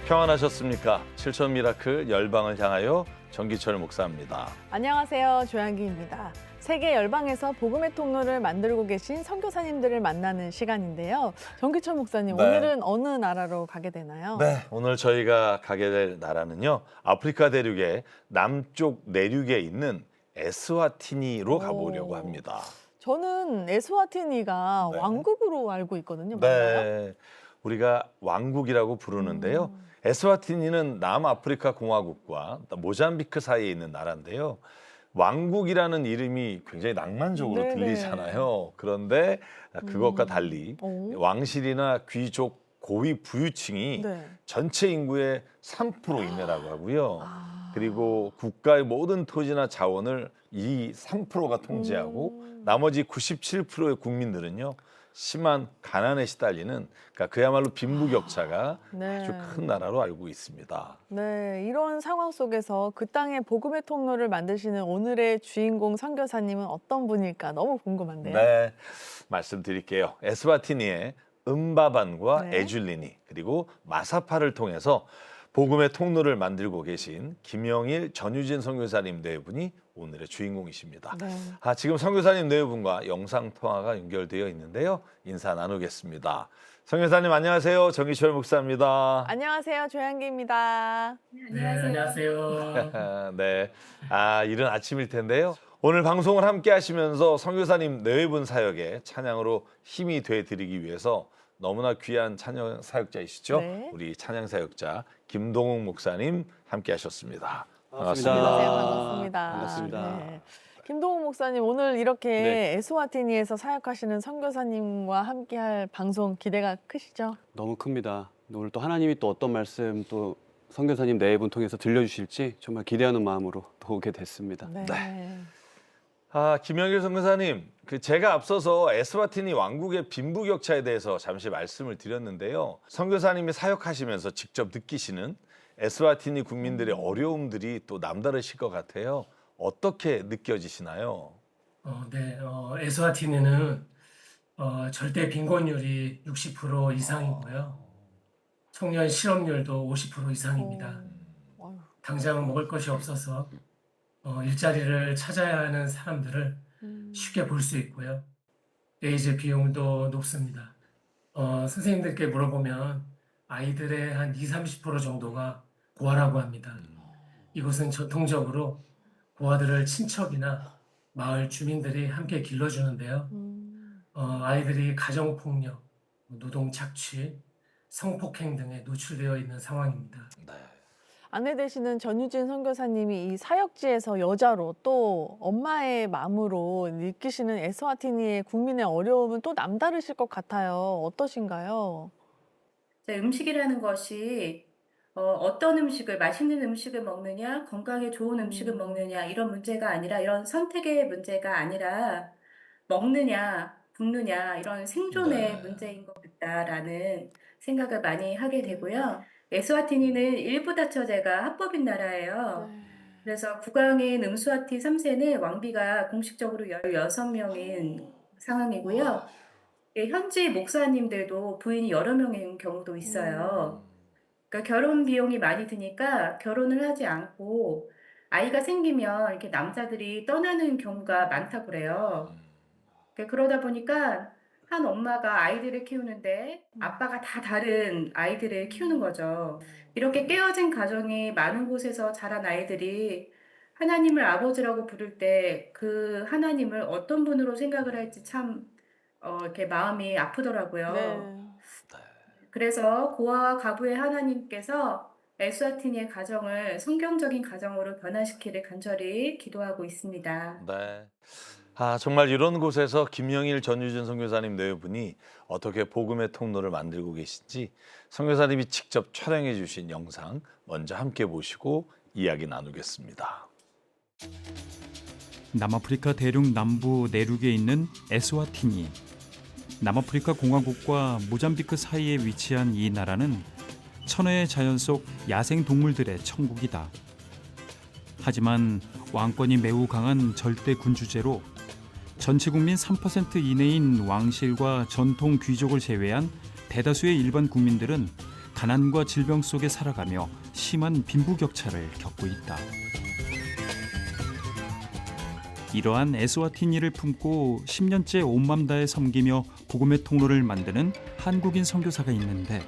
평안하셨습니까? 7천 미라클 열방을 향하여 정기철 목사입니다. 안녕하세요. 조양기입니다. 세계 열방에서 복음의 통로를 만들고 계신 선교사님들을 만나는 시간인데요. 정기철 목사님, 네. 오늘은 어느 나라로 가게 되나요? 네, 오늘 저희가 가게 될 나라는요. 아프리카 대륙의 남쪽 내륙에 있는 에스와티니로 가보려고 합니다. 저는 에스와티니가 네. 왕국으로 알고 있거든요. 맞나요? 네, 우리가 왕국이라고 부르는데요. 에스와티니는 남아프리카 공화국과 모잠비크 사이에 있는 나라인데요. 왕국이라는 이름이 굉장히 낭만적으로 네네. 들리잖아요. 그런데 그것과 달리 오. 왕실이나 귀족, 고위 부유층이 네. 전체 인구의 3% 이내라고 하고요. 아. 그리고 국가의 모든 토지나 자원을 이 3%가 통제하고 나머지 97%의 국민들은요. 심한 가난에 시달리는 그러니까 그야말로 빈부격차가 네. 아주 큰 나라로 알고 있습니다. 네, 이런 상황 속에서 그 땅에 복음의 통로를 만드시는 오늘의 주인공 선교사님은 어떤 분일까 너무 궁금한데요. 네, 말씀드릴게요. 에스와티니의 음바반과 네. 에줄리니 그리고 마사파를 통해서 복음의 통로를 만들고 계신 김영일 전유진 선교사님 네 분이 오늘의 주인공이십니다. 네. 지금 선교사님 네 분과 영상 통화가 연결되어 있는데요. 인사 나누겠습니다. 선교사님 안녕하세요. 정기철 목사입니다. 안녕하세요. 조양기입니다. 네, 안녕하세요. 네, 이른 아침일 텐데요. 오늘 방송을 함께 하시면서 선교사님 네 분 사역에 찬양으로 힘이 되드리기 위해서 너무나 귀한 찬양 사역자이시죠. 네. 우리 찬양 사역자 김동욱 목사님 함께 하셨습니다. 반갑습니다. 안녕하세요. 반갑습니다. 반갑습니다. 네. 김동욱 목사님 오늘 이렇게 네. 에스와티니에서 사역하시는 선교사님과 함께할 방송 기대가 크시죠? 너무 큽니다. 오늘 또 하나님이 또 어떤 말씀 또 선교사님 네 분 통해서 들려주실지 정말 기대하는 마음으로 또 오게 됐습니다. 네. 김영일 선교사님, 제가 앞서서 에스와티니 왕국의 빈부격차에 대해서 잠시 말씀을 드렸는데요. 선교사님이 사역하시면서 직접 느끼시는 에스와티니 국민들의 어려움들이 또 남다르실 것 같아요. 어떻게 느껴지시나요? 네, 에스와티니는 절대 빈곤율이 60% 이상이고요. 청년 실업률도 50% 이상입니다. 어휴. 당장 먹을 것이 없어서 일자리를 찾아야 하는 사람들을 쉽게 볼 수 있고요. 에이즈 비용도 높습니다. 선생님들께 물어보면 아이들의 한 20-30% 정도가 고아라고 합니다. 이곳은 전통적으로 고아들을 친척이나 마을 주민들이 함께 길러주는데요. 아이들이 가정폭력, 노동 착취, 성폭행 등에 노출되어 있는 상황입니다. 네. 아내 되시는 전유진 선교사님이 이 사역지에서 여자로 또 엄마의 마음으로 느끼시는 에스와티니의 국민의 어려움은 또 남다르실 것 같아요. 어떠신가요? 음식이라는 것이 어떤 음식을, 맛있는 음식을 먹느냐, 건강에 좋은 음식을 먹느냐, 이런 문제가 아니라, 이런 선택의 문제가 아니라, 먹느냐, 붓느냐, 이런 생존의 네. 문제인 것 같다라는 생각을 많이 하게 되고요. 에스와티니는 일부 다처제가 합법인 나라예요. 그래서 국왕인 음스와티 3세는 왕비가 공식적으로 16명인 상황이고요. 현지 목사님들도 부인이 여러 명인 경우도 있어요. 그러니까 결혼 비용이 많이 드니까 결혼을 하지 않고 아이가 생기면 이렇게 남자들이 떠나는 경우가 많다고 그래요. 그러다 보니까 한 엄마가 아이들을 키우는데 아빠가 다 다른 아이들을 키우는 거죠. 이렇게 깨어진 가정이 많은 곳에서 자란 아이들이 하나님을 아버지라고 부를 때 그 하나님을 어떤 분으로 생각을 할지 참 이렇게 마음이 아프더라고요. 네. 그래서 고아와 가부의 하나님께서 에스와티니의 가정을 성경적인 가정으로 변화시키를 간절히 기도하고 있습니다. 네. 정말 이런 곳에서 김영일 전유진 선교사님 네 분이 어떻게 복음의 통로를 만들고 계신지 선교사님이 직접 촬영해 주신 영상 먼저 함께 보시고 이야기 나누겠습니다. 남아프리카 대륙 남부 내륙에 있는 에스와티니. 남아프리카 공화국과 모잠비크 사이에 위치한 이 나라는 천혜의 자연 속 야생 동물들의 천국이다. 하지만 왕권이 매우 강한 절대 군주제로 전체 국민 3% 이내인 왕실과 전통 귀족을 제외한 대다수의 일반 국민들은 가난과 질병 속에 살아가며 심한 빈부격차를 겪고 있다. 이러한 에스와티니를 품고 10년째 온 맘 다해 섬기며 복음의 통로를 만드는 한국인 선교사가 있는데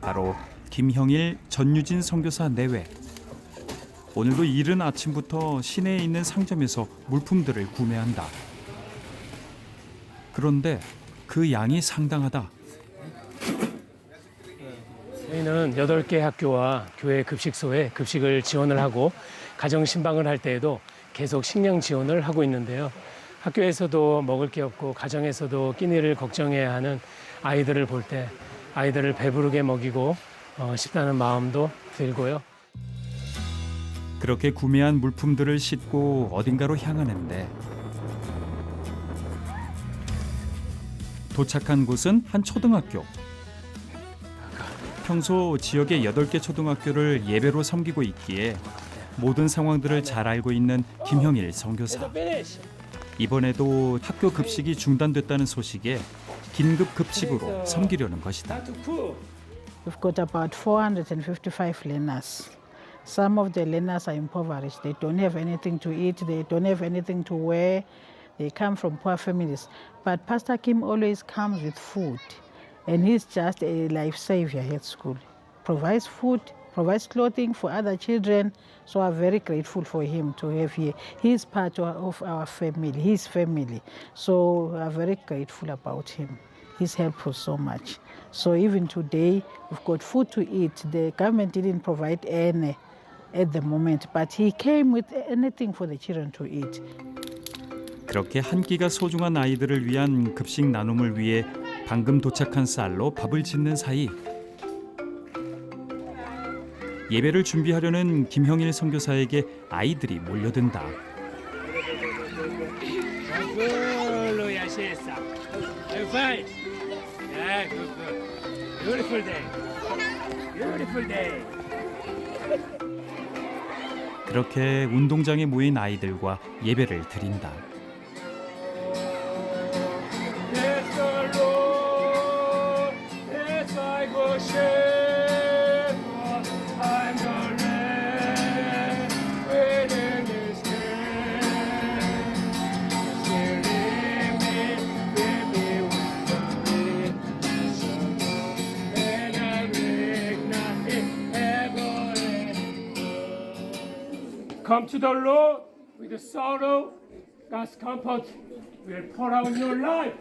바로 김형일, 전유진 선교사 내외. 오늘도 이른 아침부터 시내에 있는 상점에서 물품들을 구매한다. 그런데 그 양이 상당하다. 저희는 8개 학교와 교회 급식소에 급식을 지원을 하고 가정 신방을 할 때에도 계속 식량 지원을 하고 있는데요. 학교에서도 먹을 게 없고 가정에서도 끼니를 걱정해야 하는 아이들을 볼 때 아이들을 배부르게 먹이고 싶다는 마음도 들고요. 그렇게 구매한 물품들을 싣고 어딘가로 향하는데 도착한 곳은 한 초등학교. 평소 지역의 8개 초등학교를 예배로 섬기고 있기에 모든 상황들을 잘 알고 있는 김형일 선교사. 이번에도 학교 급식이 중단됐다는 소식에 긴급 급식으로 섬기려는 것이다. We've got about 455 learners. Some of the learners are impoverished. They don't have anything to eat. They don't have anything to wear. They come from poor families. But Pastor Kim always comes with food. And he's just a life savior at school. Provides food, provides clothing for other children. So I'm very grateful for him to have here. He's part of our family, his family. So I'm very grateful about him. He's helped us so much. So even today, we've got food to eat. The government didn't provide any at the moment, but he came with anything for the children to eat. 그렇게 한 끼가 소중한 아이들을 위한 급식 나눔을 위해 방금 도착한 쌀로 밥을 짓는 사이 예배를 준비하려는 김형일 선교사에게 아이들이 몰려든다. 그렇게 운동장에 모인 아이들과 예배를 드린다. Come to the Lord with the sorrow, God's comfort will pour out in your life.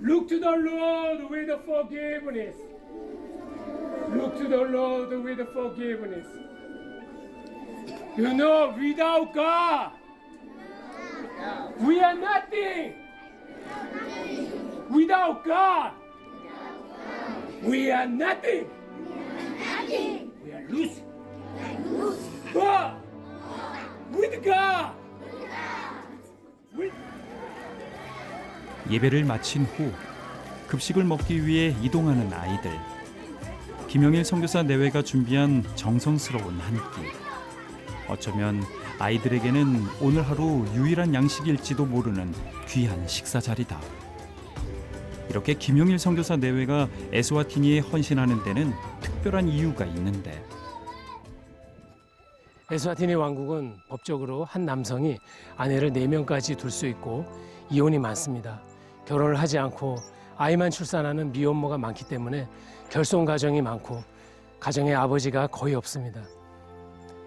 Look to the Lord with the forgiveness. Look to the Lord with the forgiveness. You know, without God, we are nothing. Without God, we are nothing. We are losing. But with God, 예배를 마친 후 급식을 먹기 위해 이동하는 아이들. 김영일 선교사 내외가 준비한 정성스러운 한 끼. 어쩌면 아이들에게는 오늘 하루 유일한 양식일지도 모르는 귀한 식사 자리다. 이렇게 김영일 선교사 내외가 에스와티니에 헌신하는 데는 특별한 이유가 있는데 에스와티니 왕국은 법적으로 한 남성이 아내를 4명까지 둘 수 있고 이혼이 많습니다. 결혼을 하지 않고 아이만 출산하는 미혼모가 많기 때문에 결손 가정이 많고 가정의 아버지가 거의 없습니다.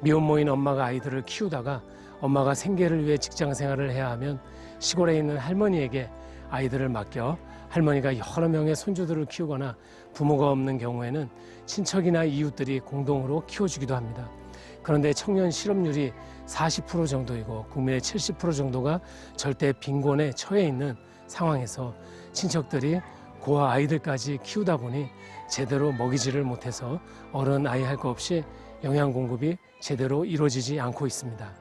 미혼모인 엄마가 아이들을 키우다가 엄마가 생계를 위해 직장 생활을 해야 하면 시골에 있는 할머니에게 아이들을 맡겨 할머니가 여러 명의 손주들을 키우거나 부모가 없는 경우에는 친척이나 이웃들이 공동으로 키워주기도 합니다. 그런데 청년 실업률이 40% 정도이고 국민의 70% 정도가 절대 빈곤에 처해 있는 상황에서 친척들이 고아 아이들까지 키우다 보니 제대로 먹이지를 못해서 어른 아이 할 거 없이 영양 공급이 제대로 이루어지지 않고 있습니다.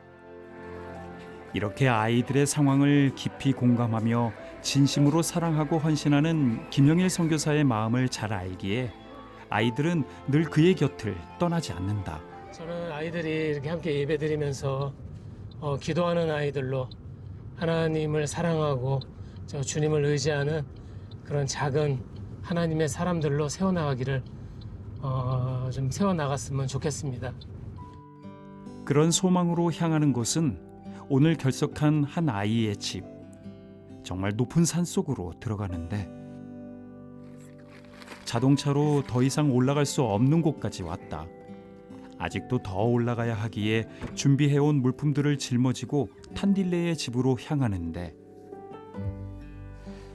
이렇게 아이들의 상황을 깊이 공감하며 진심으로 사랑하고 헌신하는 김영일 선교사의 마음을 잘 알기에 아이들은 늘 그의 곁을 떠나지 않는다. 저는 아이들이 이렇게 함께 예배드리면서 기도하는 아이들로 하나님을 사랑하고 주님을 의지하는 그런 작은 하나님의 사람들로 세워나가기를 좀 세워나갔으면 좋겠습니다. 그런 소망으로 향하는 곳은 오늘 결석한 한 아이의 집. 정말 높은 산 속으로 들어가는데 자동차로 더 이상 올라갈 수 없는 곳까지 왔다. 아직도 더 올라가야 하기에 준비해온 물품들을 짊어지고 탄딜레의 집으로 향하는데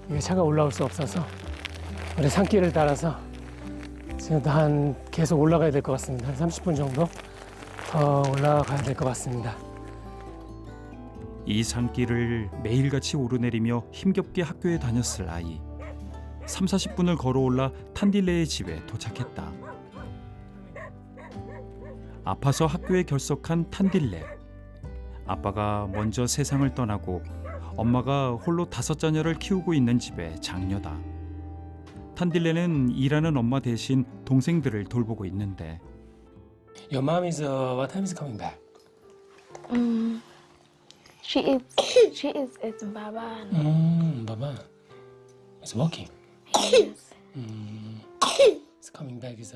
이게 차가 올라올 수 없어서 우리 산길을 따라서 지금 계속 올라가야 될 것 같습니다. 한 30분 정도 더 올라가야 될 것 같습니다. 이 산길을 매일같이 오르내리며 힘겹게 학교에 다녔을 아이. 30-40분을 걸어올라 탄딜레의 집에 도착했다. 아파서 학교에 결석한 탄딜레. 아빠가 먼저 세상을 떠나고 엄마가 홀로 5자녀를 키우고 있는 집의 장녀다. 탄딜레는 일하는 엄마 대신 동생들을 돌보고 있는데 Your mom is what time is coming back? She is at Baba. Baba is working. Yes. It's coming back is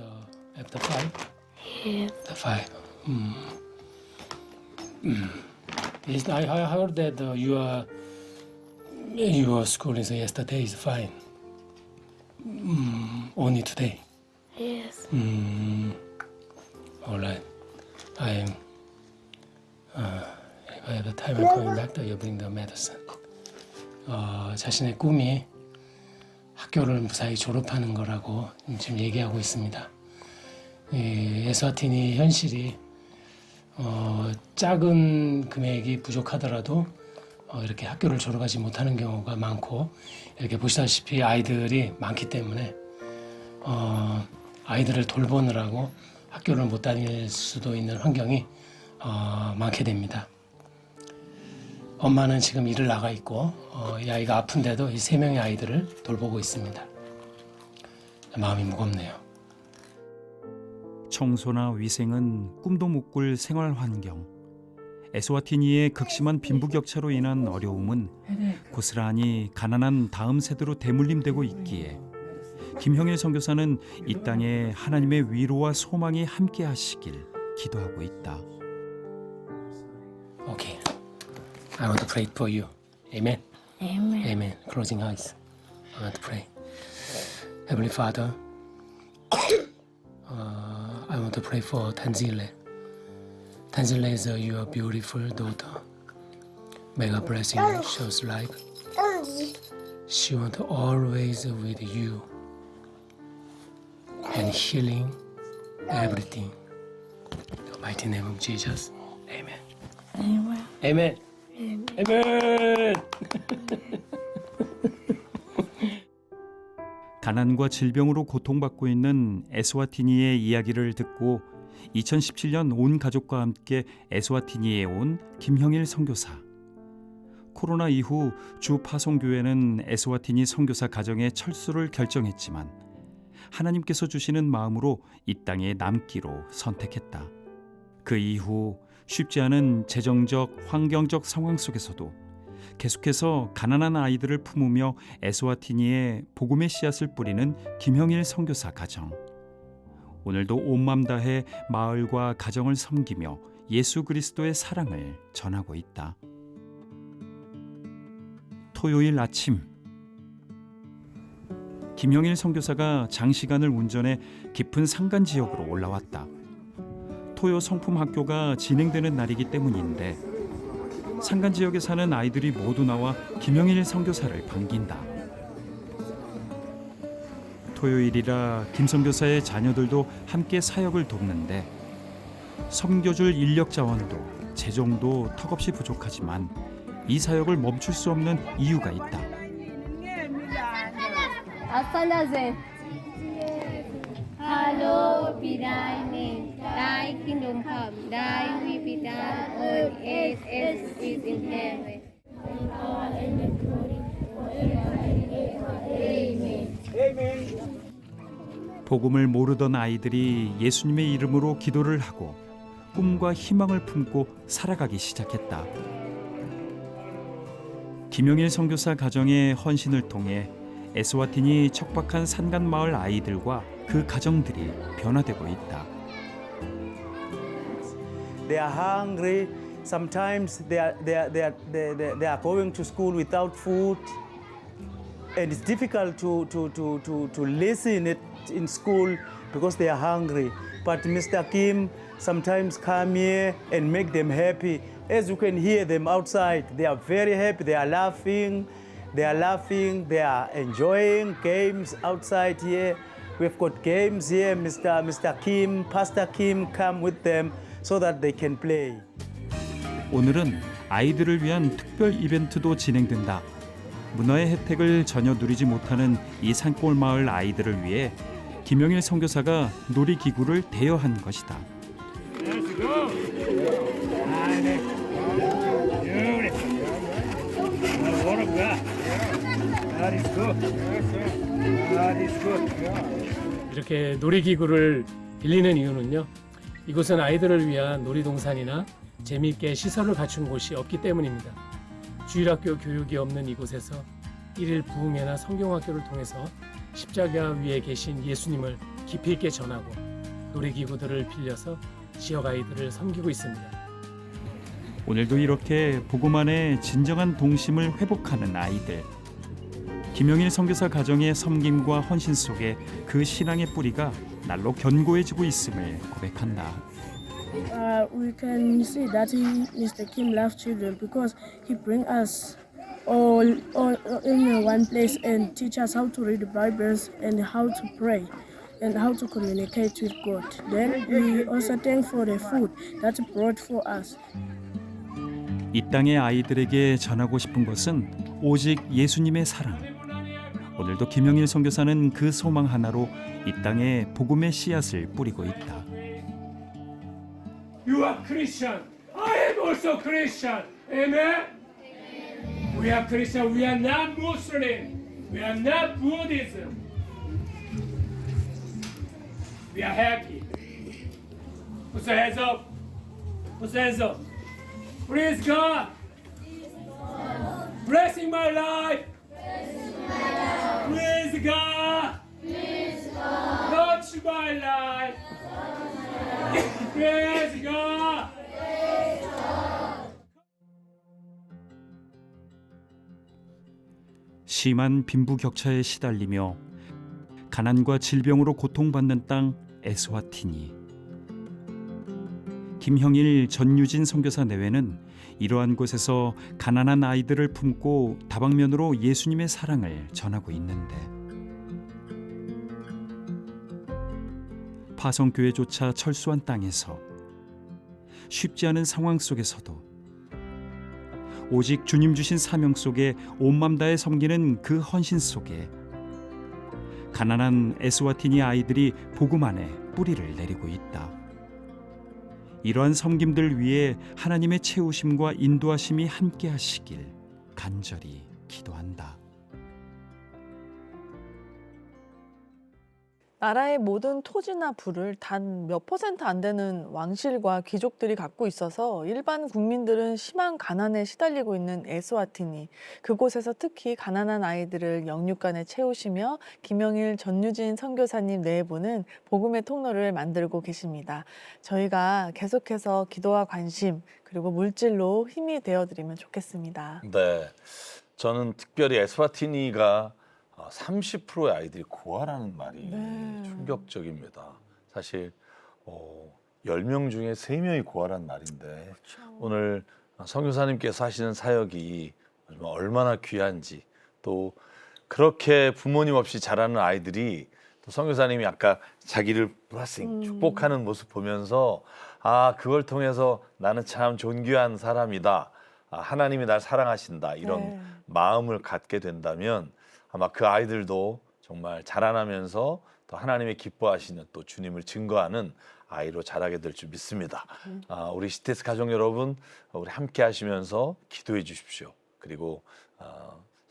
after 5. Yes. After 5. Yes, I heard that your school is yesterday is fine. Only today. Yes. All right. If I have the time, I'm coming back to you bring the medicine. 자신의 꿈이 학교를 무사히 졸업하는 거라고 지금 얘기하고 있습니다. 에스와티니 현실이 작은 금액이 부족하더라도 이렇게 학교를 졸업하지 못하는 경우가 많고 이렇게 보시다시피 아이들이 많기 때문에 아이들을 돌보느라고 학교를 못 다닐 수도 있는 환경이 많게 됩니다. 엄마는 지금 일을 나가 있고 이 아이가 아픈데도 이 3명의 아이들을 돌보고 있습니다. 마음이 무겁네요. 청소나 위생은 꿈도 못 꿀 생활 환경. 에스와티니의 극심한 빈부격차로 인한 어려움은 고스란히 가난한 다음 세대로 대물림되고 있기에 김형일 선교사는 이 땅에 하나님의 위로와 소망이 함께 하시길 기도하고 있다. Okay. I want to pray for you. Amen. Amen. Amen. Closing eyes. I want to pray. Heavenly Father, I want to pray for Tanzile. Tanzile is your beautiful daughter. May God bless you. Shows life. She wants always with you and healing everything. In the mighty name of Jesus. Amen. Amen. Amen. Amen. 가난과 질병으로 고통받고 있는 에스와티니의 이야기를 듣고 2017년 온 가족과 함께 에스와티니에 온 김형일 선교사. 코로나 이후 주 파송교회는 에스와티니 선교사 가정의 철수를 결정했지만 하나님께서 주시는 마음으로 이 땅에 남기로 선택했다. 그 이후 쉽지 않은 재정적, 환경적 상황 속에서도 계속해서 가난한 아이들을 품으며 에스와티니에 복음의 씨앗을 뿌리는 김형일 선교사 가정. 오늘도 온맘 다해 마을과 가정을 섬기며 예수 그리스도의 사랑을 전하고 있다. 토요일 아침 김형일 선교사가 장시간을 운전해 깊은 산간 지역으로 올라왔다. 토요 성품 학교가 진행되는 날이기 때문인데 산간 지역에 사는 아이들이 모두 나와 김형일 선교사를 반긴다. 토요일이라 김 선교사의 자녀들도 함께 사역을 돕는데 섬겨줄 인력 자원도 재정도 턱없이 부족하지만 이 사역을 멈출 수 없는 이유가 있다. Hallowed be thy name, thy kingdom come, thy will be done on earth as it is in heaven. 복음을 모르던 아이들이 예수님의 이름으로 기도를 하고 꿈과 희망을 품고 살아가기 시작했다. 김영일 선교사 가정의 헌신을 통해 에스와티니 척박한 산간 마을 아이들과 그 가정들이 변화되고 있다. They are hungry. Sometimes they are going to school without food, and it's difficult to listen it in school because they are hungry. But Mr. Kim sometimes come here and make them happy. As you can hear them outside, they are very happy. They are laughing. They are enjoying games outside here. We've got games here. Mr. Kim, Pastor Kim come with them so that they can play. 오늘은 아이들을 위한 특별 이벤트도 진행된다. 문화의 혜택을 전혀 누리지 못하는 이 산골 마을 아이들을 위해 김영일 선교사가 놀이기구를 대여한 것이다. 이렇게 놀이기구를 빌리는 이유는요. 이곳은 아이들을 위한 놀이동산이나 재미있게 시설을 갖춘 곳이 없기 때문입니다. 주일학교 교육이 없는 이곳에서 일일 부흥회나 성경학교를 통해서 십자가 위에 계신 예수님을 깊이 있게 전하고 놀이기구들을 빌려서 지역 아이들을 섬기고 있습니다. 오늘도 이렇게 복음 안에 진정한 동심을 회복하는 아이들. 김영일 선교사 가정의 섬김과 헌신 속에 그 신앙의 뿌리가 날로 견고해지고 있음을 고백한다. We can see that Mr. Kim loves children because he brings us all in one place and teach us how to read the Bibles and how to pray and how to communicate with God. Then we also thank for the food that he brought for us. 이 땅의 아이들에게 전하고 싶은 것은 오직 예수님의 사랑. 오늘도 김영일 선교사는 그 소망 하나로 이 땅에 복음의 씨앗을 뿌리고 있다. You are Christian. I am also Christian. Amen. We are Christian. We are not Muslim. We are not Buddhism. We are happy. Put your hands up. Put your hands up. Praise God. Blessing my life. Praise God. Touch my life. Praise God. 심한 빈부격차에 시달리며 가난과 질병으로 고통받는 땅 에스와티니. 김형일 전유진 선교사 내외는 이러한 곳에서 가난한 아이들을 품고 다방면으로 예수님의 사랑을 전하고 있는데 파송교회조차 철수한 땅에서 쉽지 않은 상황 속에서도 오직 주님 주신 사명 속에 온 맘 다해 섬기는 그 헌신 속에 가난한 에스와티니 아이들이 복음 안에 뿌리를 내리고 있다. 이러한 섬김들 위해 하나님의 채우심과 인도하심이 함께 하시길 간절히 기도한다. 나라의 모든 토지나 부를 단 몇 % 안 되는 왕실과 귀족들이 갖고 있어서 일반 국민들은 심한 가난에 시달리고 있는 에스와티니. 그곳에서 특히 가난한 아이들을 영육간에 채우시며 김영일 전유진 선교사님 네 분은 복음의 통로를 만들고 계십니다. 저희가 계속해서 기도와 관심 그리고 물질로 힘이 되어드리면 좋겠습니다. 네, 저는 특별히 에스와티니가 30%의 아이들이 고아라는 말이 충격적입니다. 사실 10명 중에 3명이 고아라는 말인데 오늘 선교사님께서 하시는 사역이 얼마나 귀한지 또 그렇게 부모님 없이 자라는 아이들이 또 선교사님이 아까 자기를 블레싱 축복하는 모습 보면서 아 그걸 통해서 나는 참 존귀한 사람이다. 아, 하나님이 날 사랑하신다. 이런 마음을 갖게 된다면 아마 그 아이들도 정말 자라나면서 또 하나님의 기뻐하시는 또 주님을 증거하는 아이로 자라게 될 줄 믿습니다. 우리 시테스 가족 여러분, 우리 함께 하시면서 기도해 주십시오. 그리고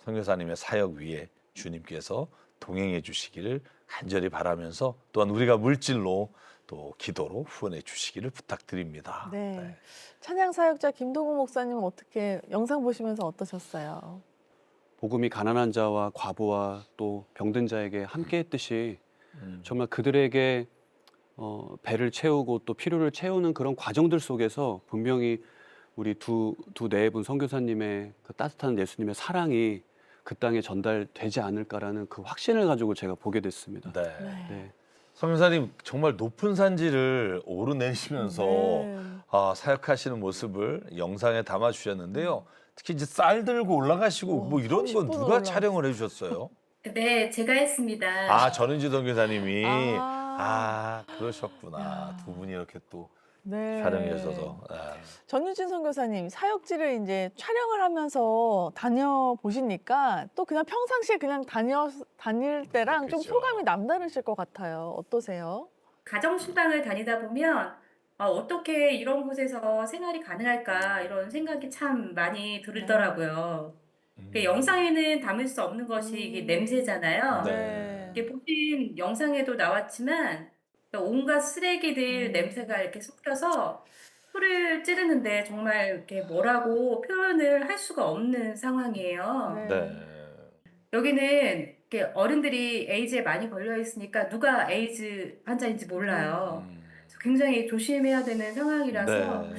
선교사님의 사역 위에 주님께서 동행해 주시기를 간절히 바라면서 또한 우리가 물질로 또 기도로 후원해 주시기를 부탁드립니다. 네. 찬양 사역자 김동우 목사님은 어떻게 영상 보시면서 어떠셨어요? 복음이 가난한 자와 과부와 또 병든 자에게 함께했듯이 정말 그들에게 배를 채우고 또 필요를 채우는 그런 과정들 속에서 분명히 우리 두 네 분 선교사님의 그 따뜻한 예수님의 사랑이 그 땅에 전달되지 않을까라는 그 확신을 가지고 제가 보게 됐습니다. 네. 네. 선교사님 정말 높은 산지를 오르내리시면서 네. 사역하시는 모습을 영상에 담아 주셨는데요. 특히 이제 쌀 들고 올라가시고 뭐 이런 건 30분 누가 올라갔어요. 촬영을 해주셨어요? 네, 제가 했습니다. 전은지 선교사님이 아. 그러셨구나. 두 분이 이렇게 또 네. 촬영해 주셔서. 전유진 선교사님 사역지를 이제 촬영을 하면서 다녀 보시니까 또 그냥 평상시에 그냥 다닐 때랑 좀 그죠. 소감이 남다르실 것 같아요. 어떠세요? 가정신방을 다니다 보면 어떻게 이런 곳에서 생활이 가능할까 이런 생각이 참 많이 들더라고요. 영상에는 담을 수 없는 것이 이게 냄새잖아요. 네. 이게 보신 영상에도 나왔지만 온갖 쓰레기들 냄새가 이렇게 섞여서 소리를 찌르는데 정말 이렇게 뭐라고 표현을 할 수가 없는 상황이에요. 네. 여기는 이렇게 어른들이 에이즈에 많이 걸려 있으니까 누가 에이즈 환자인지 몰라요. 그래서 굉장히 조심해야 되는 상황이라서 네.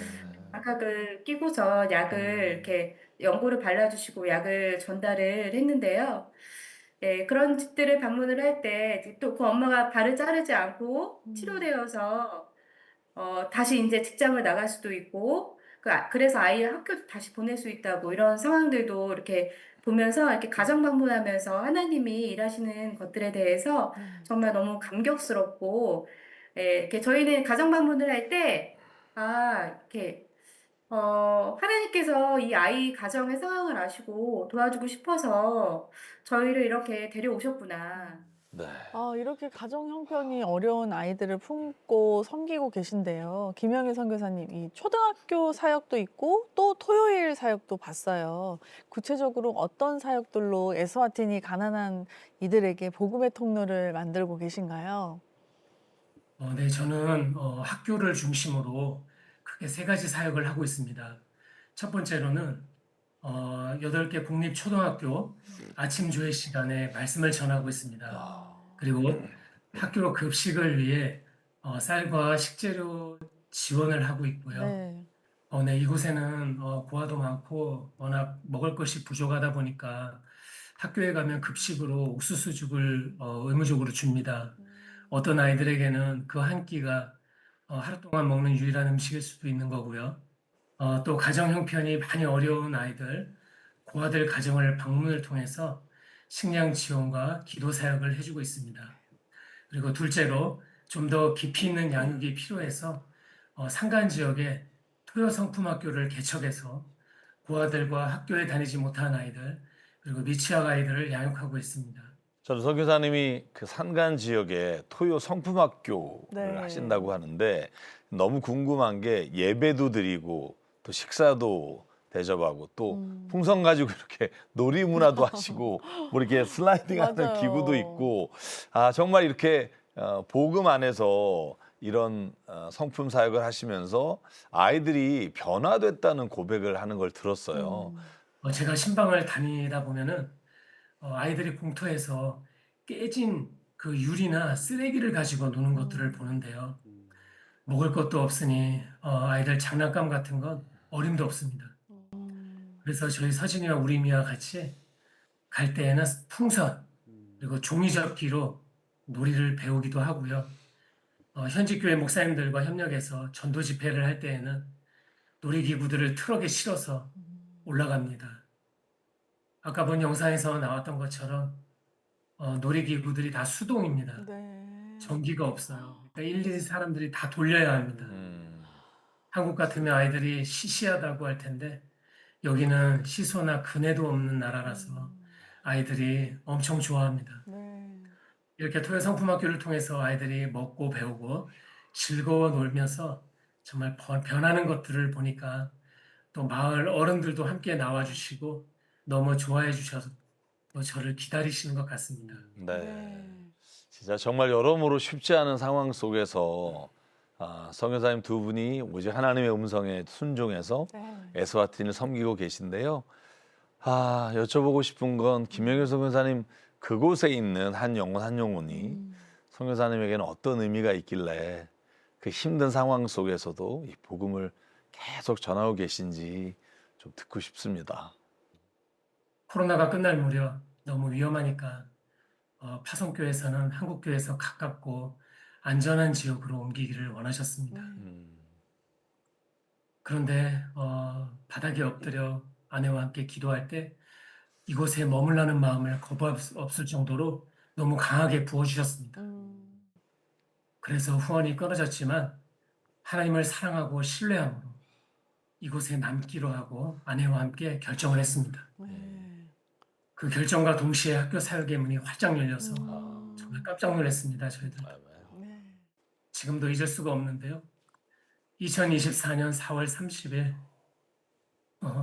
각을 끼고서 약을 이렇게 연고를 발라주시고 약을 전달을 했는데요. 네, 그런 집들을 방문을 할 때 또 그 엄마가 발을 자르지 않고 치료되어서 다시 이제 직장을 나갈 수도 있고 그래서 아이를 학교도 다시 보낼 수 있다고 이런 상황들도 이렇게 보면서 이렇게 가정 방문하면서 하나님이 일하시는 것들에 대해서 정말 너무 감격스럽고 이렇게 저희는 가정 방문을 할 때 이렇게 하나님께서 이 아이 가정의 상황을 아시고 도와주고 싶어서 저희를 이렇게 데려오셨구나. 네. 이렇게 가정 형편이 어려운 아이들을 품고 섬기고 계신데요. 김영희 선교사님, 이 초등학교 사역도 있고 또 토요일 사역도 봤어요. 구체적으로 어떤 사역들로 에스와티니 가난한 이들에게 복음의 통로를 만들고 계신가요? 네, 저는 학교를 중심으로 크게 세 가지 사역을 하고 있습니다. 첫 번째로는 8개 국립초등학교 아침 조회 시간에 말씀을 전하고 있습니다. 그리고 학교 급식을 위해 쌀과 식재료 지원을 하고 있고요. 네. 이곳에는 고아도 많고 워낙 먹을 것이 부족하다 보니까 학교에 가면 급식으로 옥수수죽을 의무적으로 줍니다. 어떤 아이들에게는 그 한 끼가 하루 동안 먹는 유일한 음식일 수도 있는 거고요. 또 가정 형편이 많이 어려운 아이들, 고아들 가정을 방문을 통해서 식량 지원과 기도 사역을 해주고 있습니다. 그리고 둘째로 좀 더 깊이 있는 양육이 필요해서 산간 지역에 토요 성품학교를 개척해서 고아들과 학교에 다니지 못한 아이들 그리고 미취학 아이들을 양육하고 있습니다. 저는 선교사님이 그 산간 지역에 토요 성품학교를 네. 하신다고 하는데 너무 궁금한 게 예배도 드리고 또 식사도 대접하고 또 풍선 가지고 이렇게 놀이 문화도 하시고 뭐 이렇게 슬라이딩하는 맞아요. 기구도 있고 정말 이렇게 복음 안에서 이런 성품 사역을 하시면서 아이들이 변화됐다는 고백을 하는 걸 들었어요. 제가 신방을 다니다 보면은 아이들이 공터에서 깨진 그 유리나 쓰레기를 가지고 노는 것들을 보는데요. 먹을 것도 없으니 아이들 장난감 같은 건 어림도 없습니다. 그래서 저희 서진이와 우리미와 같이 갈 때에는 풍선 그리고 종이접기로 놀이를 배우기도 하고요. 현지 교회 목사님들과 협력해서 전도 집회를 할 때에는 놀이기구들을 트럭에 실어서 올라갑니다. 아까 본 영상에서 나왔던 것처럼 놀이기구들이 다 수동입니다. 네. 전기가 없어요. 그러니까 일일이 사람들이 다 돌려야 합니다. 한국 같으면 아이들이 시시하다고 할 텐데 여기는 시소나 그네도 없는 나라라서 아이들이 엄청 좋아합니다. 네. 이렇게 토요 성품학교를 통해서 아이들이 먹고 배우고 즐거워 놀면서 정말 변하는 것들을 보니까 또 마을 어른들도 함께 나와주시고 너무 좋아해 주셔서 또 저를 기다리시는 것 같습니다. 네. 진짜 정말 여러모로 쉽지 않은 상황 속에서 선교사님 두 분이 오직 하나님의 음성에 순종해서 에스와틴을 섬기고 계신데요. 여쭤보고 싶은 건 김영일 선교사님 그곳에 있는 한 영혼 한 영혼이 선교사님에게는 어떤 의미가 있길래 그 힘든 상황 속에서도 이 복음을 계속 전하고 계신지 좀 듣고 싶습니다. 코로나가 끝날 무렵 너무 위험하니까 파송교회에서는 한국교회에서 가깝고 안전한 지역으로 옮기기를 원하셨습니다. 그런데 바닥에 엎드려 아내와 함께 기도할 때 이곳에 머물라는 마음을 거부할 수 없을 정도로 너무 강하게 부어주셨습니다. 그래서 후원이 끊어졌지만 하나님을 사랑하고 신뢰함으로 이곳에 남기로 하고 아내와 함께 결정을 했습니다. 그 결정과 동시에 학교 사역의 문이 활짝 열려서 정말 깜짝 놀랐습니다. 저희들. 지금도 잊을 수가 없는데요. 2024년 4월 30일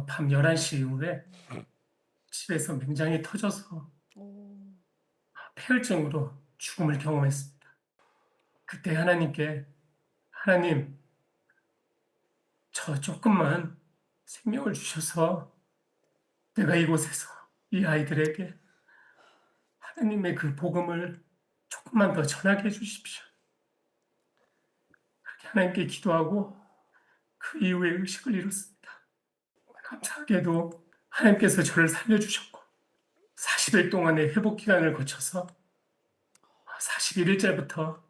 밤 11시 이후에 집에서 맹장이 터져서 폐혈증으로 죽음을 경험했습니다. 그때 하나님께 하나님, 저 조금만 생명을 주셔서 내가 이곳에서 이 아이들에게 하나님의 그 복음을 조금만 더 전하게 해주십시오. 그렇게 하나님께 기도하고 그 이후에 의식을 잃었습니다. 감사하게도 하나님께서 저를 살려주셨고 40일 동안의 회복 기간을 거쳐서 41일째부터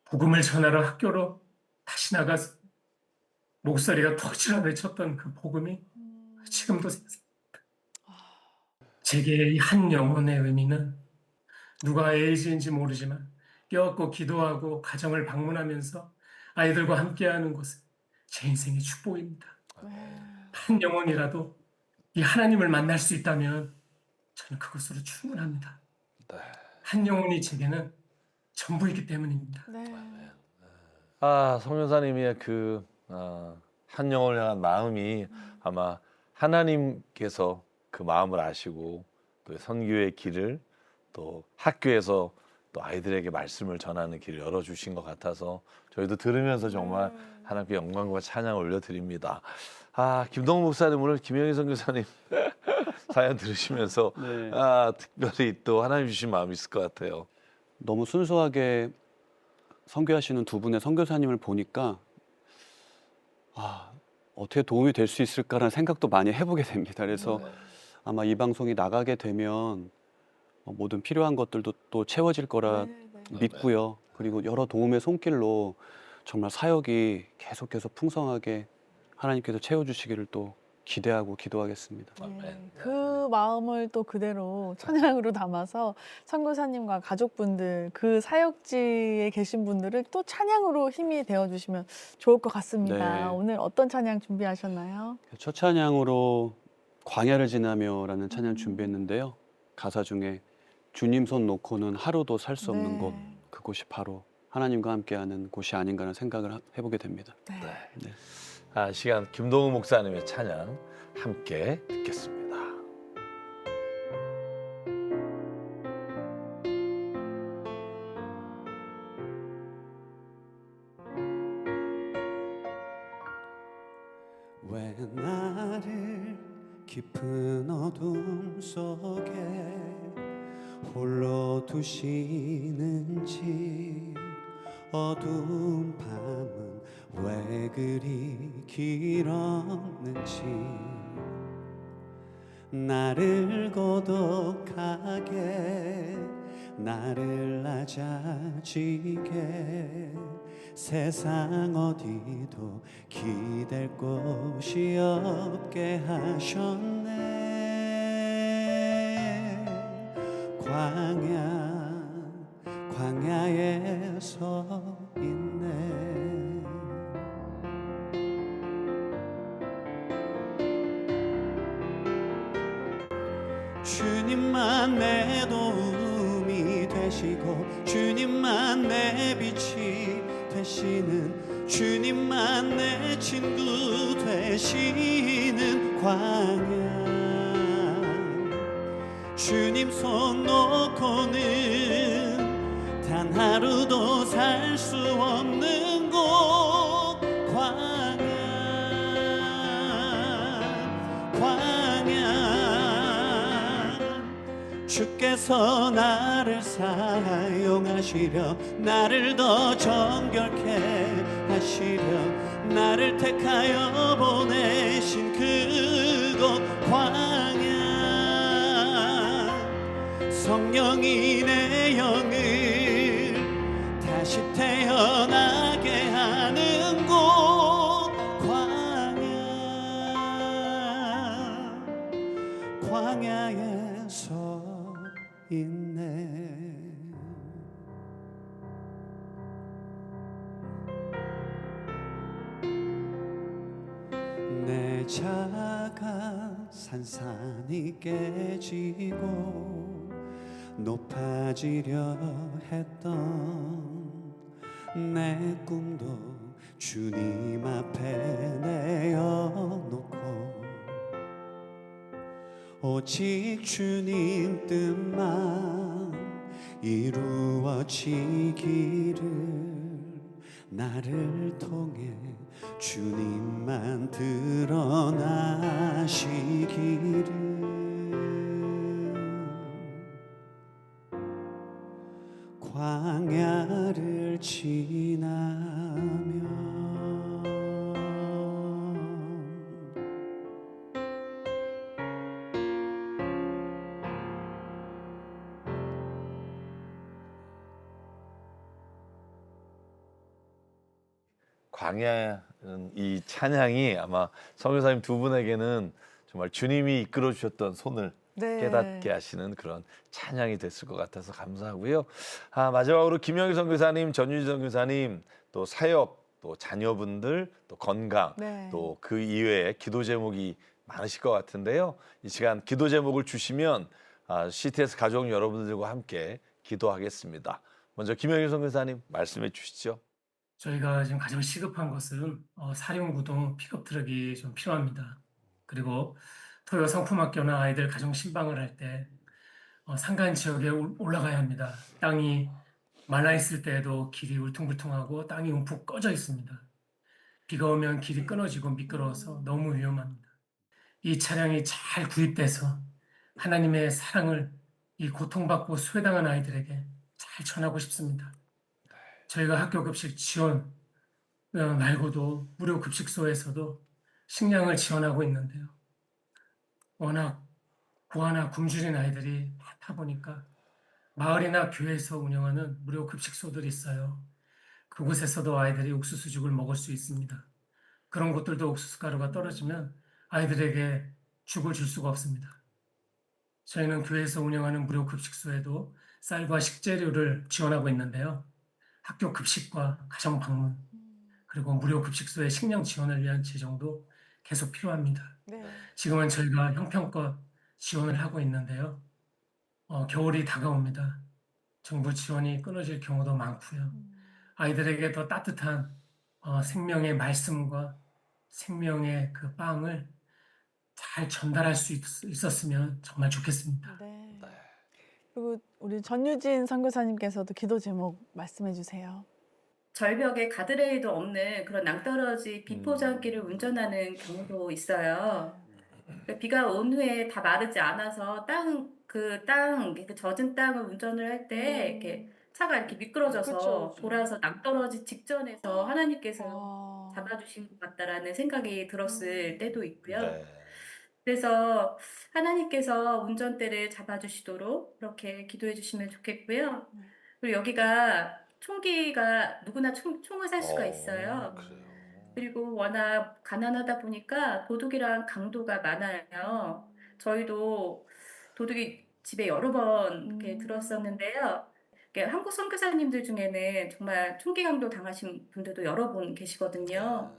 복음을 전하러 학교로 다시 나가서 목소리가 터지라 외쳤던 그 복음이 지금도 생생합니다. 제게 이 한 영혼의 의미는 누가 에이즈인지 모르지만 껴안고 기도하고 가정을 방문하면서 아이들과 함께하는 것은 제 인생의 축복입니다. 한 영혼이라도 이 하나님을 만날 수 있다면 저는 그것으로 충분합니다. 한 영혼이 제게는 전부이기 때문입니다. 성교사님의 한 영혼을 향한 마음이 아마 하나님께서 그 마음을 아시고 또 선교의 길을 또 학교에서 또 아이들에게 말씀을 전하는 길을 열어주신 것 같아서 저희도 들으면서 정말 하나님께 영광과 찬양을 올려드립니다. 김동훈 목사님 오늘 김영희 선교사님 사연 들으시면서 네. 특별히 또 하나님 주신 마음이 있을 것 같아요. 너무 순수하게 선교하시는 두 분의 선교사님을 보니까 어떻게 도움이 될 수 있을까라는 생각도 많이 해보게 됩니다. 그래서 아마 이 방송이 나가게 되면 모든 필요한 것들도 또 채워질 거라 믿고요. 그리고 여러 도움의 손길로 정말 사역이 계속해서 풍성하게 하나님께서 채워주시기를 또 기대하고 기도하겠습니다. 그 마음을 또 그대로 찬양으로 담아서 선교사님과 가족분들, 그 사역지에 계신 분들을 또 찬양으로 힘이 되어주시면 좋을 것 같습니다. 네. 오늘 어떤 찬양 준비하셨나요? 첫 찬양으로 광야를 지나며라는 찬양 준비했는데요. 가사 중에 주님 손 놓고는 하루도 살 수 없는 곳, 그곳이 바로 하나님과 함께하는 곳이 아닌가라는 생각을 해보게 됩니다. 네. 시간 김동훈 목사님의 찬양 함께 듣겠습니다. 왜 나를 깊은 어둠 속에 홀로 두시는지 어두운 밤은 왜 그리 길었는지 나를 고독하게 나를 낮아지게 세상 어디도 기댈 곳이 없게 하셨네. 광야에 서 있네. 주님만 내 도움이 되시고 주님만 내 빛이 되시는 주님만 내 친구 되시는 광야 주님 손 놓고는 단 하루도 살 수 없는 곳 광야 통해서 나를 사용하시려 나를 더 정결케 하시려 나를 택하여 보내신 그곳 광야 성령이 내 영을 다시 태어나게 하는 곳 광야에 서 있네. 내 자가 산산이 깨지고 높아지려 했던 내 꿈도 주님 앞에 내어놓고 오직 주님 뜻만 이루어지기를 나를 통해 주님만 드러나시기를 광야를 지나면 광야는 이 찬양이 아마 선교사님 두 분에게는 정말 주님이 이끌어 주셨던 손을 네. 깨닫게 하시는 그런 찬양이 됐을 것 같아서 감사하고요. 마지막으로 김영희 선교사님, 전유진 선교사님, 또 사역, 또 자녀분들, 또 건강, 네. 또 그 이외에 기도 제목이 많으실 것 같은데요. 이 시간 기도 제목을 주시면 CTS 가족 여러분들과 함께 기도하겠습니다. 먼저 김영희 선교사님 말씀해 주시죠. 저희가 지금 가장 시급한 것은 사륜구동 픽업 트럭이 좀 필요합니다. 그리고 토요 성품학교나 아이들 가정 신방을 할 때 산간 지역에 올라가야 합니다. 땅이 말라 있을 때에도 길이 울퉁불퉁하고 땅이 움푹 꺼져 있습니다. 비가 오면 길이 끊어지고 미끄러워서 너무 위험합니다. 이 차량이 잘 구입돼서 하나님의 사랑을 이 고통받고 수혜당한 아이들에게 잘 전하고 싶습니다. 저희가 학교 급식 지원 말고도 무료 급식소에서도 식량을 지원하고 있는데요. 워낙 고아나 굶주린 아이들이 많다 보니까 마을이나 교회에서 운영하는 무료 급식소들이 있어요. 그곳에서도 아이들이 옥수수죽을 먹을 수 있습니다. 그런 곳들도 옥수수 가루가 떨어지면 아이들에게 죽을 줄 수가 없습니다. 저희는 교회에서 운영하는 무료 급식소에도 쌀과 식재료를 지원하고 있는데요. 학교 급식과 가정 방문 그리고 무료 급식소의 식량 지원을 위한 재정도 계속 필요합니다. 네. 지금은 저희가 형편껏 지원을 하고 있는데요. 겨울이 다가옵니다. 정부 지원이 끊어질 경우도 많고요. 아이들에게 더 따뜻한 생명의 말씀과 생명의 그 빵을 잘 전달할 수 있었으면 정말 좋겠습니다. 네. 그리고 우리 전유진 선교사님께서도 기도 제목 말씀해 주세요. 절벽에 가드레일도 없는 그런 낭떠러지 비포장길을 운전하는 경우도 있어요. 그러니까 비가 온 후에 다 마르지 않아서 그 젖은 땅을 운전을 할 때 이렇게 차가 이렇게 미끄러져서 그쵸. 돌아서 낭떠러지 직전에서 하나님께서 잡아주신 것 같다라는 생각이 들었을 때도 있고요. 네. 그래서 하나님께서 운전대를 잡아주시도록 그렇게 기도해 주시면 좋겠고요. 그리고 여기가 총기가 누구나 총을 살 수가 있어요. 그래요. 그리고 워낙 가난하다 보니까 도둑이랑 강도가 많아요. 저희도 도둑이 집에 여러 번 이렇게 들었었는데요. 이렇게 한국 선교사님들 중에는 정말 총기 강도 당하신 분들도 여러 분 계시거든요.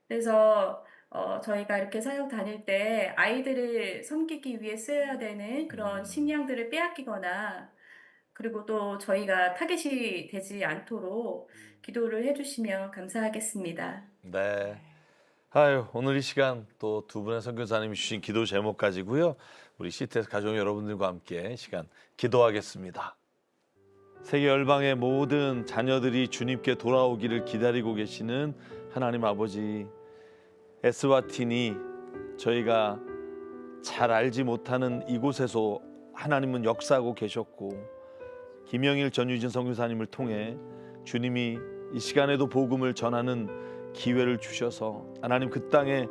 그래서 저희가 이렇게 사역 다닐 때 아이들을 섬기기 위해 쓰여야 되는 그런 식량들을 빼앗기거나 그리고 또 저희가 타겟이 되지 않도록 기도를 해주시면 감사하겠습니다. 네. 오늘 이 시간 또 두 분의 선교사님이 주신 기도 제목 가지고요. 우리 CTS 가족 여러분들과 함께 시간 기도하겠습니다. 세계 열방의 모든 자녀들이 주님께 돌아오기를 기다리고 계시는 하나님 아버지, 에스와티니 저희가 잘 알지 못하는 이곳에서 하나님은 역사하고 계셨고 김영일 전유진 선교사님을 통해 주님이 이 시간에도 복음을 전하는 기회를 주셔서 하나님 그 땅에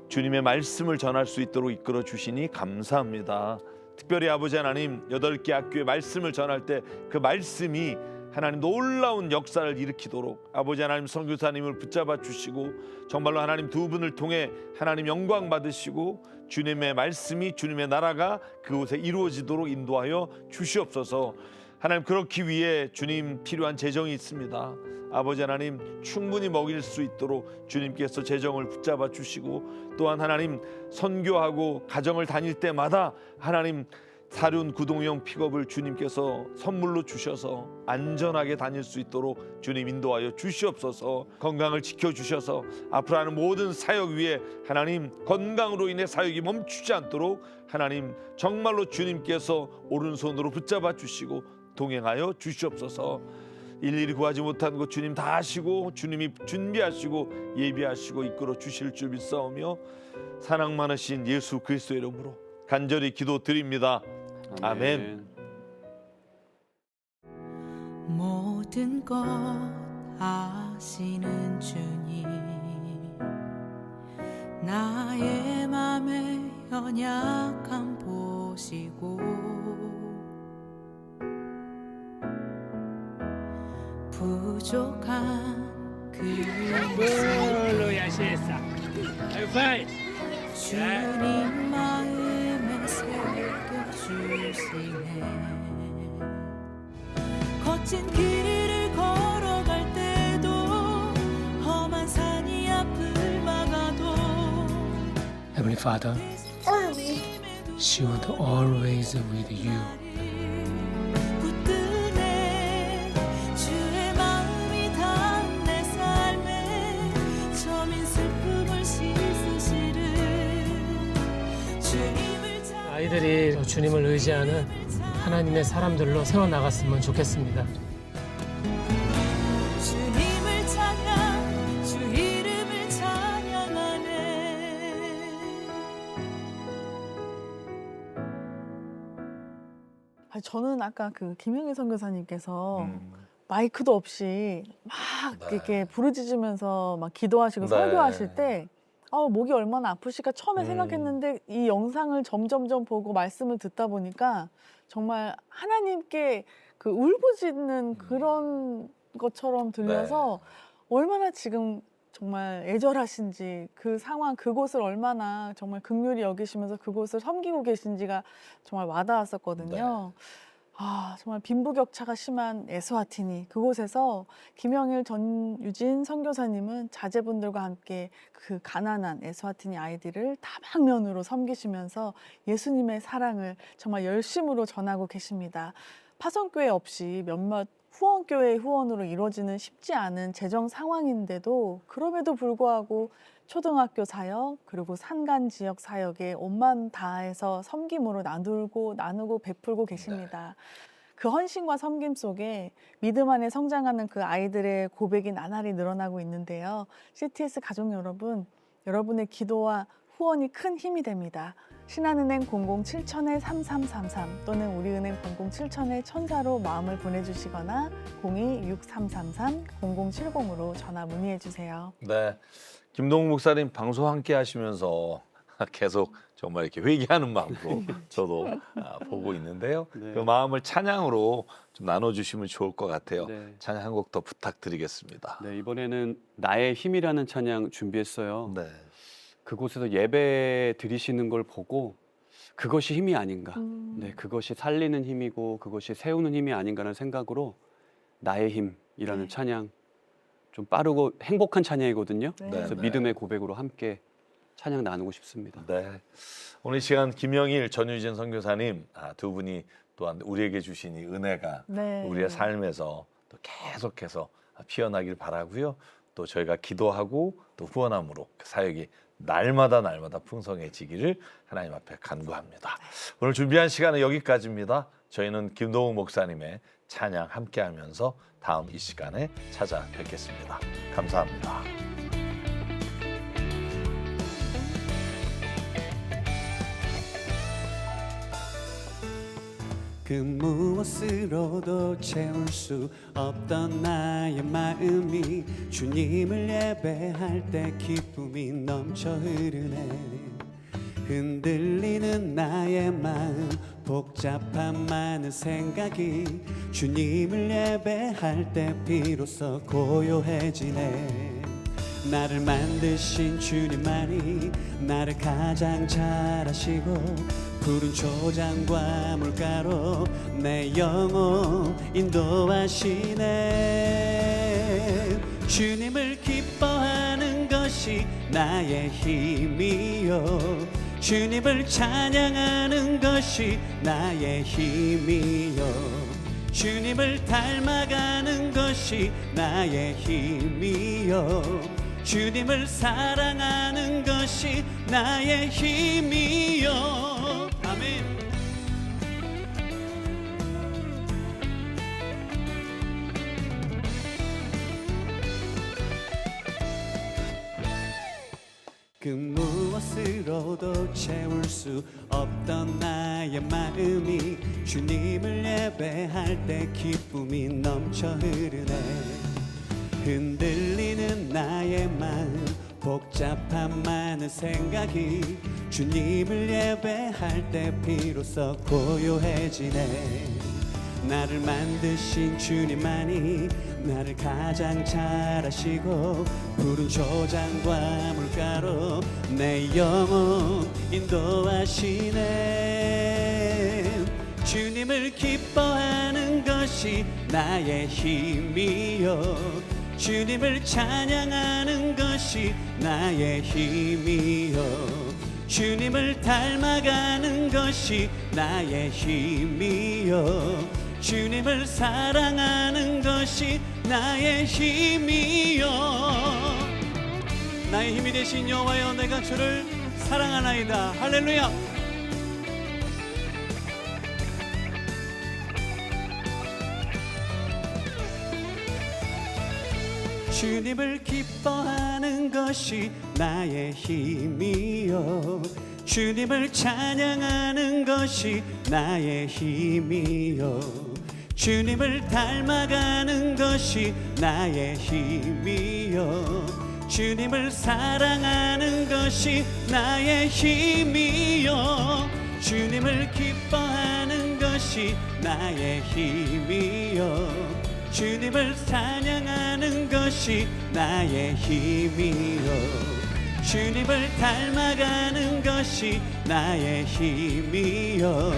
주님의 말씀을 전할 수 있도록 이끌어 주시니 감사합니다. 특별히 아버지 하나님 8개 학교의 말씀을 전할 때 그 말씀이 하나님 놀라운 역사를 일으키도록 아버지 하나님 선교사님을 붙잡아 주시고 정말로 하나님 두 분을 통해 하나님 영광 받으시고 주님의 말씀이 주님의 나라가 그곳에 이루어지도록 인도하여 주시옵소서. 하나님 그렇기 위해 주님 필요한 재정이 있습니다. 아버지 하나님 충분히 먹일 수 있도록 주님께서 재정을 붙잡아 주시고 또한 하나님 선교하고 가정을 다닐 때마다 하나님 사륜 구동형 픽업을 주님께서 선물로 주셔서 안전하게 다닐 수 있도록 주님 인도하여 주시옵소서. 건강을 지켜주셔서 앞으로 하는 모든 사역 위에 하나님 건강으로 인해 사역이 멈추지 않도록 하나님 정말로 주님께서 오른손으로 붙잡아 주시고 동행하여 주시옵소서. 일일이 구하지 못한 것 주님 다 하시고 주님이 준비하시고 예비하시고 이끌어 주실 줄 믿사오며 사랑 많으신 예수 그리스도의 이름으로 간절히 기도드립니다. 아멘. 모든 것 아시는 주님, 나의 맘의 연약함 보시고 부족한 그 주님 마음에 새겨주시네. 거친 길을 걸어갈 때도 험한 산이 앞을 막아도 Heavenly Father, she was always with you. 붙드네 주의 마음이 닿은 내 삶에 저민 슬픔을 씻으시는 주님을 찾아. 아이들이 주님을 의지하는 하나님의 사람들로 세워나갔으면 좋겠습니다. 주님을 찬양, 주 이름을 찬양하네. 저는 아까 그 김영일 선교사님께서 마이크도 없이 막 이렇게 부르짖으면서 막 기도하시고 설교하실 때 목이 얼마나 아프실까 처음에 생각했는데 이 영상을 점점점 보고 말씀을 듣다 보니까 정말 하나님께 그 울부짖는 그런 것처럼 들려서 얼마나 지금 정말 애절하신지 그 상황 그곳을 얼마나 정말 긍휼히 여기시면서 그곳을 섬기고 계신지가 정말 와닿았었거든요. 정말 빈부격차가 심한 에스와티니 그곳에서 김영일 전유진 선교사님은 자제분들과 함께 그 가난한 에스와티니 아이들을 다방면으로 섬기시면서 예수님의 사랑을 정말 열심으로 전하고 계십니다. 파송교회 없이 몇몇 후원교회의 후원으로 이루어지는 쉽지 않은 재정 상황인데도 그럼에도 불구하고 초등학교 사역 그리고 산간 지역 사역에 온 마음 다해서 섬김으로 나누고 베풀고 계십니다. 그 헌신과 섬김 속에 믿음 안에 성장하는 그 아이들의 고백이 나날이 늘어나고 있는데요. CTS 가족 여러분, 여러분의 기도와 후원이 큰 힘이 됩니다. 신한은행 007-3333 또는 우리은행 007-1000로 마음을 보내주시거나 02-6333-0070으로 전화 문의해 주세요. 네, 김동욱 목사님 방송 함께 하시면서 계속 정말 이렇게 회개하는 마음으로 저도 보고 있는데요. 네. 그 마음을 찬양으로 좀 나눠주시면 좋을 것 같아요. 네. 찬양 한 곡 더 부탁드리겠습니다. 네, 이번에는 나의 힘이라는 찬양 준비했어요. 네. 그곳에서 예배 드리시는 걸 보고 그것이 힘이 아닌가. 네, 그것이 살리는 힘이고 그것이 세우는 힘이 아닌가라는 생각으로 나의 힘이라는 찬양 좀 빠르고 행복한 찬양이거든요. 그래서 믿음의 고백으로 함께 찬양 나누고 싶습니다. 네. 오늘 이 시간 김영일 전유진 선교사님 두 분이 또한 우리에게 주신 이 은혜가 우리의 삶에서 또 계속해서 피어나길 바라고요. 또 저희가 기도하고 또 후원함으로 그 사역이 날마다 풍성해지기를 하나님 앞에 간구합니다. 오늘 준비한 시간은 여기까지입니다. 저희는 김동욱 목사님의 찬양 함께하면서 다음 이 시간에 찾아뵙겠습니다. 감사합니다. 그 무엇으로도 채울 수 없던 나의 마음이 주님을 예배할 때 기쁨이 넘쳐 흐르네. 흔들리는 나의 마음 복잡한 많은 생각이 주님을 예배할 때 비로소 고요해지네. 나를 만드신 주님만이 나를 가장 잘 아시고 푸른 초장과 물가로 내 영혼 인도하시네. 주님을 기뻐하는 것이 나의 힘이요 주님을 찬양하는 것이 나의 힘이요 주님을 닮아가는 것이 나의 힘이요 주님을 사랑하는 것이 나의 힘이요. 아멘. 그 무엇으로도 채울 수 없던 나의 마음이 주님을 예배할 때 기쁨이 넘쳐 흐르네. 흔들리는 나의 마음 복잡한 많은 생각이 주님을 예배할 때 비로소 고요해지네. 나를 만드신 주님만이 나를 가장 잘 아시고 푸른 초장과 물가로 내 영혼 인도하시네. 주님을 기뻐하는 것이 나의 힘이요 주님을 찬양하는 것이 나의 힘이요 주님을 닮아가는 것이 나의 힘이요 주님을 사랑하는 것이 나의 힘이요. 나의 힘이 되신 여호와여 내가 주를 사랑하나이다. 할렐루야. 주님을 기뻐하는 것이 나의 힘이요 주님을 찬양하는 것이 나의 힘이요 주님을 닮아가는 것이 나의 힘이요 주님을 사랑하는 것이 나의 힘이요 주님을 기뻐하는 것이 나의 힘이요 주님을 찬양하는 것이 나의 힘이요 주님을 닮아가는 것이 나의 힘이요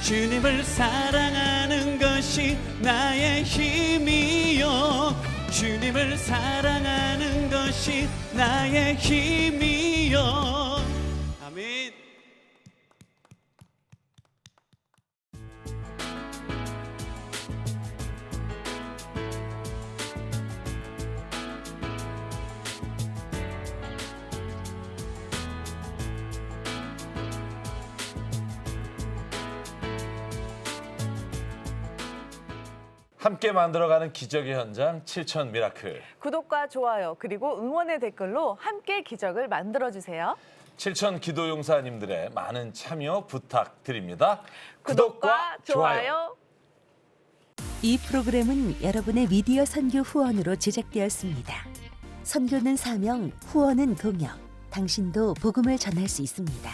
주님을 사랑하는 것이 나의 힘이요 주님을 사랑하는 것이 나의 힘이요. 아멘. 함께 만들어가는 기적의 현장 7천 미라클. 구독과 좋아요 그리고 응원의 댓글로 함께 기적을 만들어주세요. 7천 기도 용사님들의 많은 참여 부탁드립니다. 구독과 좋아요. 이 프로그램은 여러분의 미디어 선교 후원으로 제작되었습니다. 선교는 사명, 후원은 동역. 당신도 복음을 전할 수 있습니다.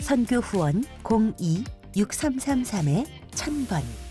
선교 후원 02-6333-1000번